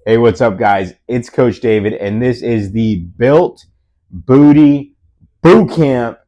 Hey, what's up, guys? It's Coach David, and this is the Built Booty Bootcamp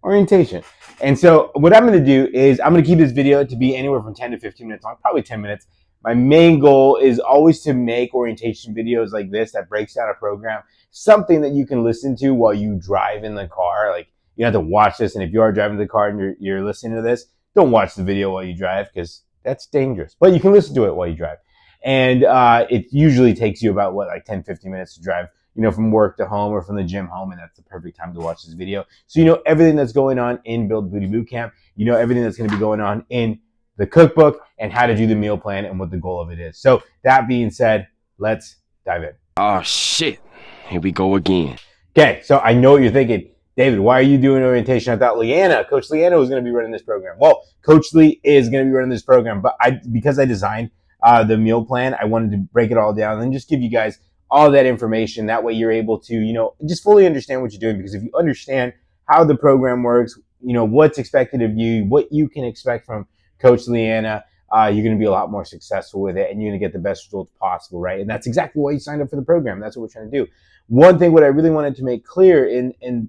orientation. And so what I'm going to do is I'm going to keep this video to be anywhere from 10 to 15 minutes long, probably 10 minutes. My main goal is always to make orientation videos like this that breaks down a program, something that you can listen to while you drive in the car. Like, you don't have to watch this, and if you are driving the car and you're listening to this, don't watch the video while you drive because that's dangerous. But you can listen to it while you drive. And it usually takes you about, like 10, 15 minutes to drive, from work to home or from the gym home, and that's the perfect time to watch this video. So you know everything that's going on in Build Booty Bootcamp. You know everything that's going to be going on in the cookbook and how to do the meal plan and what the goal of it is. So that being said, let's dive in. Oh, shit. Here we go again. Okay, so I know what you're thinking. David, why are you doing orientation? I thought Coach Leanna was going to be running this program. Well, Coach Lee is going to be running this program, but because I designed the meal plan, I wanted to break it all down and just give you guys all that information. That way you're able to, just fully understand what you're doing, because if you understand how the program works, what's expected of you, what you can expect from Coach Leanna, you're going to be a lot more successful with it, and you're going to get the best results possible, right? And that's exactly why you signed up for the program. That's what we're trying to do. One thing, what I really wanted to make clear, and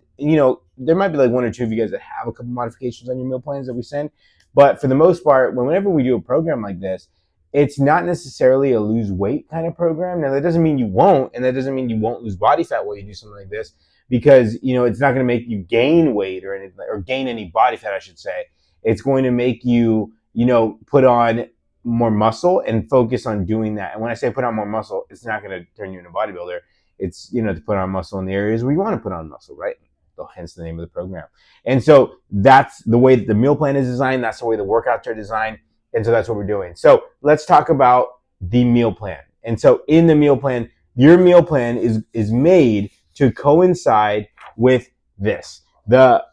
there might be like one or two of you guys that have a couple modifications on your meal plans that we send, but for the most part, whenever we do a program like this, it's not necessarily a lose weight kind of program. Now, that doesn't mean you won't, and that doesn't mean you won't lose body fat while you do something like this, because, it's not going to make you gain weight or anything, or gain any body fat, I should say. It's going to make you, put on more muscle and focus on doing that. And when I say put on more muscle, it's not going to turn you into a bodybuilder. It's, to put on muscle in the areas where you want to put on muscle, right? So hence the name of the program. And so that's the way that the meal plan is designed. That's the way the workouts are designed. And so that's what we're doing. So let's talk about the meal plan. And so in the meal plan, your meal plan is made to coincide with this, the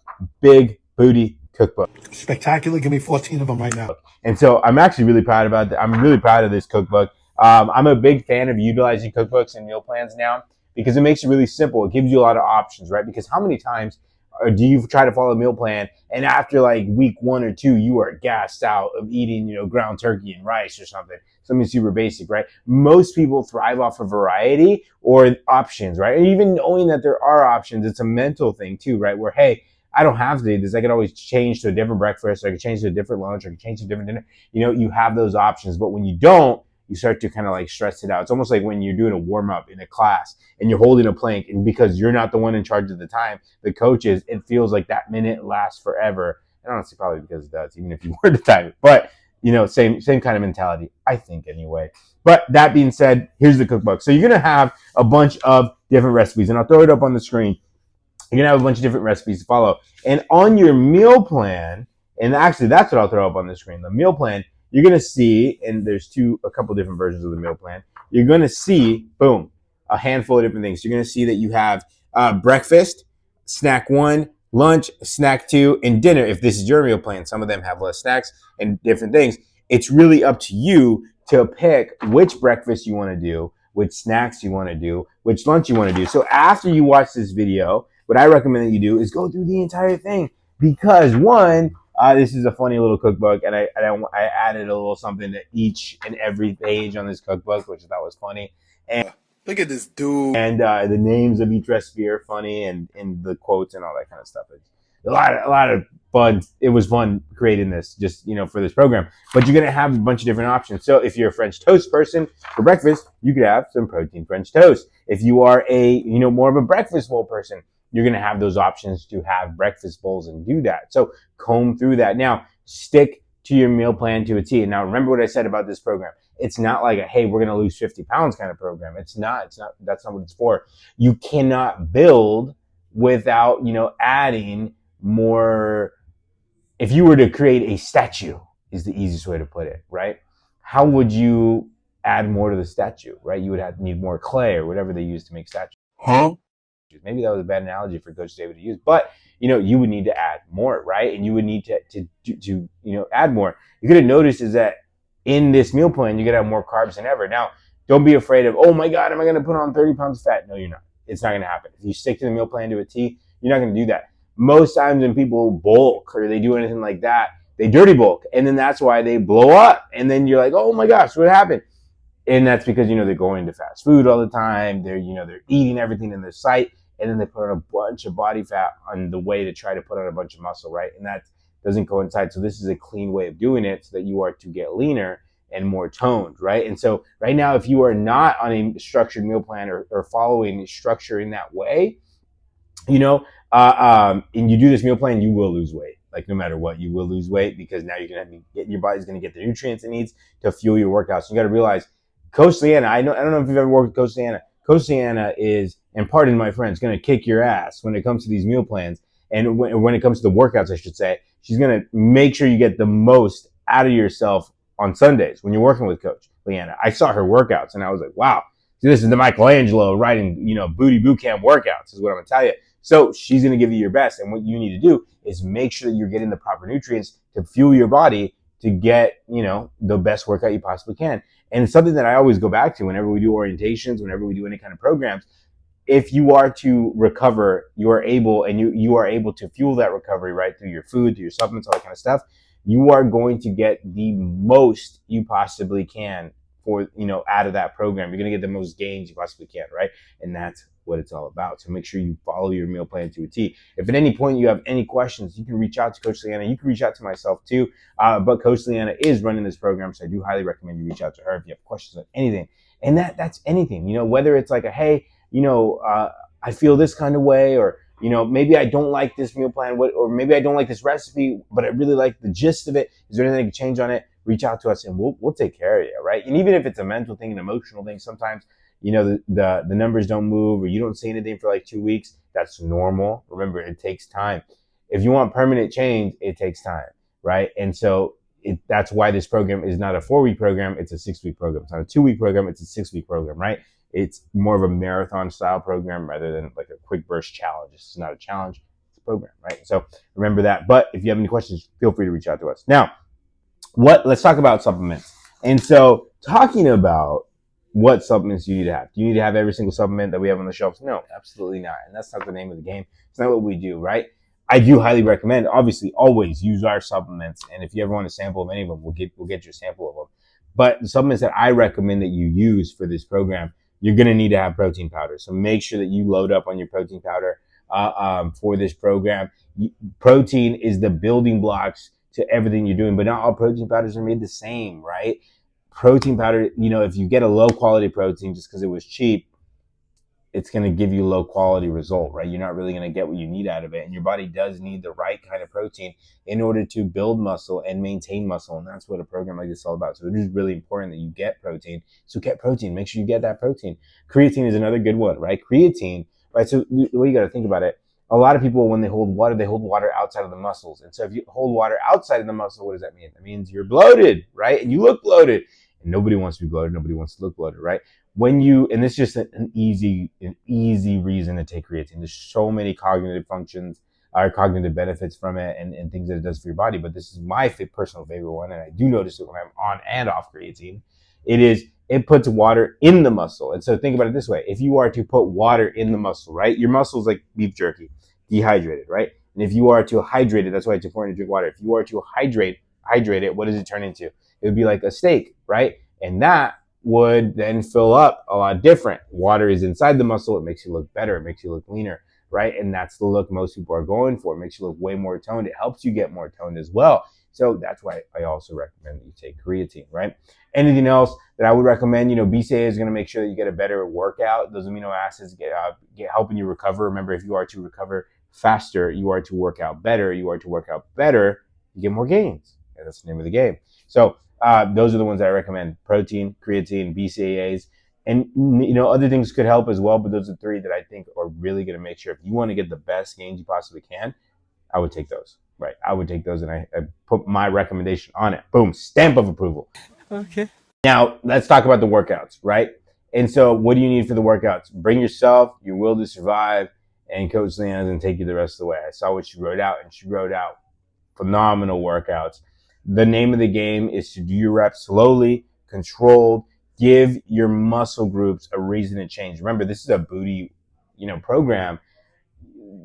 Big Booty Cookbook. Spectacular. Give me 14 of them right now. And so I'm actually really proud about that. I'm really proud of this cookbook. I'm a big fan of utilizing cookbooks and meal plans now, because it makes it really simple. It gives you a lot of options, right? Because how many times do you try to follow a meal plan, and after like week 1 or 2, you are gassed out of eating, ground turkey and rice or something super basic, right? Most people thrive off of variety or options, right? And even knowing that there are options, it's a mental thing too, right? Where, hey, I don't have to do this. I can always change to a different breakfast, or I can change to a different lunch, or I can change to a different dinner. You have those options. But when you don't, you start to kind of like stress it out. It's almost like when you're doing a warm up in a class and you're holding a plank, and because you're not the one in charge of the time, the coach is, it feels like that minute lasts forever. And honestly, probably because it does, even if you were to time it. But, same kind of mentality, I think, anyway. But that being said, here's the cookbook. So you're going to have a bunch of different recipes, and I'll throw it up on the screen. You're going to have a bunch of different recipes to follow. And on your meal plan, and actually that's what I'll throw up on the screen, the meal plan, you're going to see, and there's a couple different versions of the meal plan. You're going to see, boom, a handful of different things. You're going to see that you have breakfast, snack 1, lunch, snack 2, and dinner. If this is your meal plan, some of them have less snacks and different things. It's really up to you to pick which breakfast you want to do, which snacks you want to do, which lunch you want to do. So after you watch this video, what I recommend that you do is go through the entire thing, because one, this is a funny little cookbook, and I added a little something to each and every page on this cookbook, which I thought was funny. And Look at this dude. And the names of each recipe are funny, and the quotes and all that kind of stuff. It's a lot of fun. It was fun creating this, just for this program. But you're gonna have a bunch of different options. So if you're a French toast person for breakfast, you could have some protein French toast. If you are a more of a breakfast bowl person, you're going to have those options to have breakfast bowls and do that. So comb through that. Now, stick to your meal plan to a T. And now remember what I said about this program. It's not like hey, we're going to lose 50 pounds kind of program. It's not, that's not what it's for. You cannot build without, adding more. If you were to create a statue, is the easiest way to put it, right? How would you add more to the statue, right? You would need more clay or whatever they use to make statues. Huh? Maybe that was a bad analogy for Coach David to use, but you would need to add more, right? And you would need to add more. You're gonna notice is that in this meal plan, you're gonna have more carbs than ever. Now, don't be afraid of, oh my God, am I gonna put on 30 pounds of fat? No, you're not. It's not gonna happen. If you stick to the meal plan to a T, you're not gonna do that. Most times when people bulk or they do anything like that, they dirty bulk, and then that's why they blow up. And then you're like, oh my gosh, what happened? And that's because, they're going to fast food all the time. They're eating everything in their sight, and then they put on a bunch of body fat on the way to try to put on a bunch of muscle, right? And that doesn't coincide. So this is a clean way of doing it so that you are to get leaner and more toned, right? And so right now, if you are not on a structured meal plan or following structure in that way, and you do this meal plan, you will lose weight. Like no matter what, you will lose weight because now you're gonna get your body's gonna get the nutrients it needs to fuel your workouts. You got to realize, Coach Leanna. I don't know if you've ever worked with Coach Leanna. Coach Leanna is, and pardon my friends, gonna kick your ass when it comes to these meal plans and when it comes to the workouts. I should say she's gonna make sure you get the most out of yourself on Sundays when you're working with Coach Leanna. I saw her workouts and I was like, wow, this is the Michelangelo writing, booty bootcamp workouts is what I'm gonna tell you. So she's going to give you your best. And what you need to do is make sure that you're getting the proper nutrients to fuel your body to get, the best workout you possibly can. And it's something that I always go back to whenever we do orientations, whenever we do any kind of programs. If you are to recover, you are able to fuel that recovery, right, through your food, through your supplements, all that kind of stuff. You are going to get the most you possibly can for, out of that program. You're going to get the most gains you possibly can, right? And that's what it's all about. So make sure you follow your meal plan to a T. If at any point you have any questions, you can reach out to Coach Leanna. You can reach out to myself too. But Coach Leanna is running this program, so I do highly recommend you reach out to her if you have questions on anything. And that's anything, whether it's like hey, I feel this kind of way, or maybe I don't like this meal plan, or maybe I don't like this recipe, but I really like the gist of it. Is there anything I can change on it? Reach out to us and we'll take care of you, right? And even if it's a mental thing, an emotional thing, sometimes the numbers don't move or you don't say anything for like 2 weeks. That's normal. Remember, it takes time. If you want permanent change, it takes time, right? And so that's why this program is not a 4-week program. It's a 6-week program. It's not a 2-week program. It's a 6-week program, right? It's more of a marathon style program rather than like a quick burst challenge. This is not a challenge. It's a program, right? So remember that. But if you have any questions, feel free to reach out to us. Now, let's talk about supplements. And so talking about what supplements you need to have. Do you need to have every single supplement that we have on the shelves? No, absolutely not. And that's not the name of the game. It's not what we do, right? I do highly recommend, obviously, always use our supplements. And if you ever want a sample of any of them, we'll get you a sample of them. But the supplements that I recommend that you use for this program, you're going to need to have protein powder. So make sure that you load up on your protein powder for this program. Protein is the building blocks to everything you're doing, but not all protein powders are made the same, right? Protein powder, if you get a low quality protein just because it was cheap, it's going to give you a low quality result, right? You're not really going to get what you need out of it. And your body does need the right kind of protein in order to build muscle and maintain muscle. And that's what a program like this is all about. So it is really important that you get protein. So get protein. Make sure you get that protein. Creatine is another good one, right? Creatine, right? So the way you got to think about it, a lot of people, when they hold water outside of the muscles. And so if you hold water outside of the muscle, what does that mean? That means you're bloated, right? And you look bloated. And nobody wants to be bloated. Nobody wants to look bloated, right? And this is just an easy reason to take creatine. There's so many cognitive functions or cognitive benefits from it and things that it does for your body. But this is my personal favorite one. And I do notice it when I'm on and off creatine. It puts water in the muscle. And so think about it this way. If you are to put water in the muscle, right? Your muscle is like beef jerky, dehydrated, right? And if you are to hydrate it, that's why it's important to drink water. If you are to hydrate it, what does it turn into? It would be like a steak, right? And that would then fill up a lot different. Water is inside the muscle. It makes you look better. It makes you look leaner, right? And that's the look most people are going for. It makes you look way more toned. It helps you get more toned as well. So that's why I also recommend that you take creatine, right? Anything else that I would recommend, BCAA is going to make sure that you get a better workout. Those amino acids get helping you recover. Remember, if you are to recover faster, you are to work out better. You are to work out better, you get more gains. And that's the name of the game. So those are the ones that I recommend: protein, creatine, BCAAs, and other things could help as well. But those are 3 that I think are really going to make sure if you want to get the best gains you possibly can, I would take those. Right, I would take those, and I put my recommendation on it. Boom, stamp of approval. Okay. Now let's talk about the workouts, right? And so, what do you need for the workouts? Bring yourself, your will to survive, and Coach Leanna is going to take you the rest of the way. I saw what she wrote out, and she wrote out phenomenal workouts. The name of the game is to do your reps slowly, controlled. Give your muscle groups a reason to change. Remember, this is a booty, program.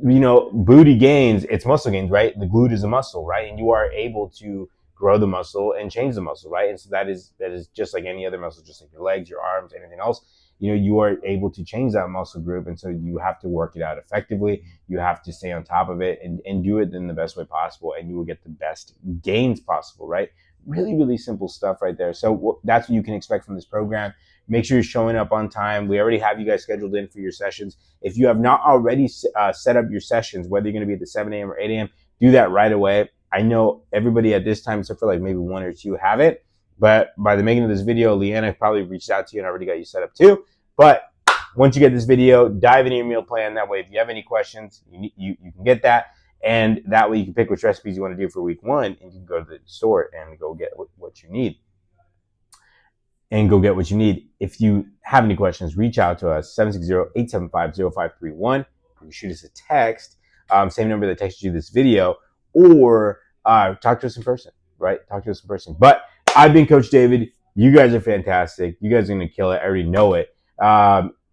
Booty gains, it's muscle gains, right? The glute is a muscle, right? And you are able to grow the muscle and change the muscle, right? And so that is just like any other muscle, just like your legs, your arms, anything else. You are able to change that muscle group, and so you have to work it out effectively. You have to stay on top of it and do it in the best way possible, and you will get the best gains possible, right? Really, really simple stuff right there. So that's what you can expect from this program. Make sure you're showing up on time. We already have you guys scheduled in for your sessions. If you have not already set up your sessions, whether you're going to be at the 7 a.m. or 8 a.m., do that right away. I know everybody at this time, except for like maybe one or two, have it. But by the making of this video, Leanna probably reached out to you and already got you set up too. But once you get this video, dive into your meal plan. That way, if you have any questions, you can get that. And that way you can pick which recipes you want to do for week 1, and you can go to the store and go get what you need. If you have any questions, reach out to us, 760-875-0531. You shoot us a text, same number that texted you this video, or talk to us in person, right? Talk to us in person. But I've been Coach David. You guys are fantastic. You guys are going to kill it. I already know it.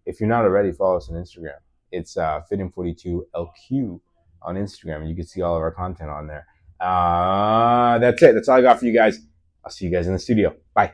If you're not already, follow us on Instagram. It's FitIn42LQ on Instagram, and you can see all of our content on there. That's it. That's all I got for you guys. I'll see you guys in the studio. Bye.